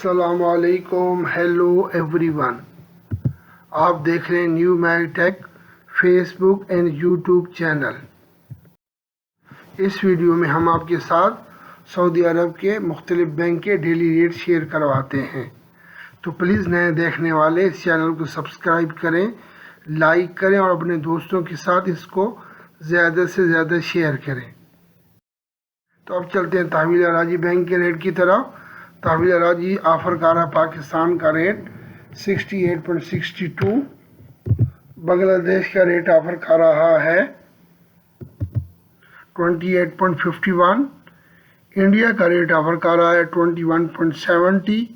अस्सलाम वालेकुम, hello everyone. आप देख रहे हैं new mag tech Facebook and YouTube channel. इस वीडियो में हम आपके साथ सऊदी अरब के मुख्तलिफ बैंक के डेली रेट शेयर करवाते हैं। तो प्लीज़ नए देखने वाले इस चैनल को सब्सक्राइब करें, लाइक करें और अपने दोस्तों के साथ इसको ज़्यादा से ज़्यादा शेयर करें। तो अब चलते हैं तहवील अराजी बैंक के रेट की तरफ। तहवील अराजी ऑफर कर रहा पाकिस्तान का रेट 68.62, बांग्लादेश का रेट ऑफर कर रहा है 28.51, इंडिया का रेट ऑफर कर रहा है 21.70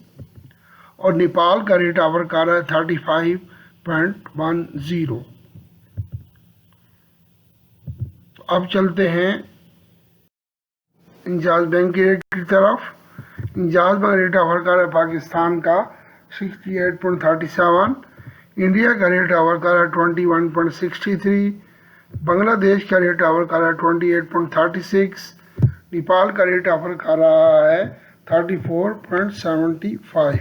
और नेपाल का रेट ऑफर कर रहा है 35.10। तो अब चलते हैं इंजाज बैंक के रेट की तरफ। इंजाज बैंक रेट ऑफर कर रहा है पाकिस्तान का 68.37, इंडिया का रेट ऑफर कर रहा है 21.63, बांग्लादेश का रेट ऑफर कर रहा है 28.36, नेपाल का रेट ऑफर कर रहा है 34.75।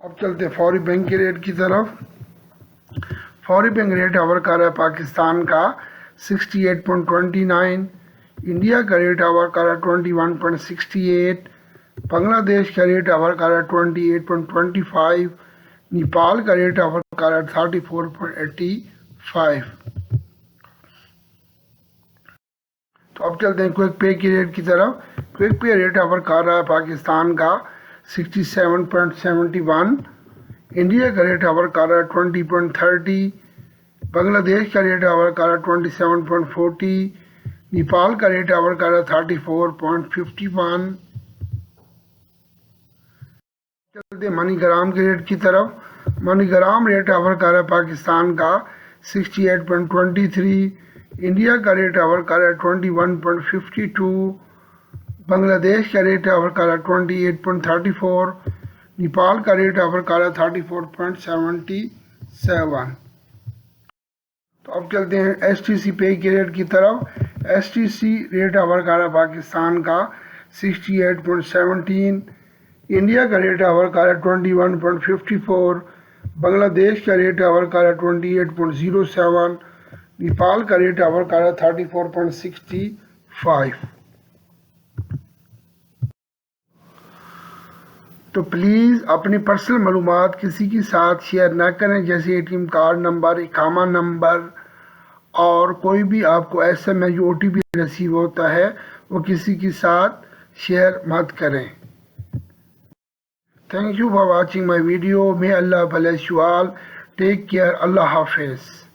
अब चलते फौरी बैंक के रेट की तरफ। फौरी बैंक रेट ऑफर कर रहा है पाकिस्तान का 68.29, इंडिया का रेट ऑफर कर रहा है 21.68, बांग्लादेश का रेट ऑफर कर रहा है 28.25, नेपाल का रेट ऑफर कर रहा है 34.85। तो अब चलते हैं क्विक पे की रेट की तरफ। क्विक पे रेट ऑफर कर रहा है पाकिस्तान का 67.71, इंडिया का रेट ऑफर कर रहा है 20.30, बांग्लादेश का रेट ऑफर कर रहा है 27.40, नेपाल का रेट ऑफर कर रहा है 34.51। चलते मनीग्राम के रेट की तरफ। मनीग्राम रेट ऑफर कर रहा है पाकिस्तान का 68.23, इंडिया का रेट ऑफर कर रहा है 21.52, बांग्लादेश का रेट ऑफर कर रहा है 28.34, नेपाल का रेट ऑफर कर रहा है 34.77। तो अब चलते हैं STC पे के रेट की तरफ। STC रेट ऑफर कर रहा है पाकिस्तान का 68.17, इंडिया का रेट ऑफर कर रहा है 21.54, बांग्लादेश का रेट ऑफर कर रहा है 28.07, नेपाल का रेट ऑफर कर रहा है 34.65। तो प्लीज़ अपनी पर्सनल मालूमात किसी के साथ शेयर ना करें, जैसे ATM कार्ड नंबर, इकामा नंबर और कोई भी आपको SMS OTP रिसीव होता है वो किसी के साथ शेयर मत करें। Thank you for watching my video. May Allah bless you all. Take care. Allah Hafiz.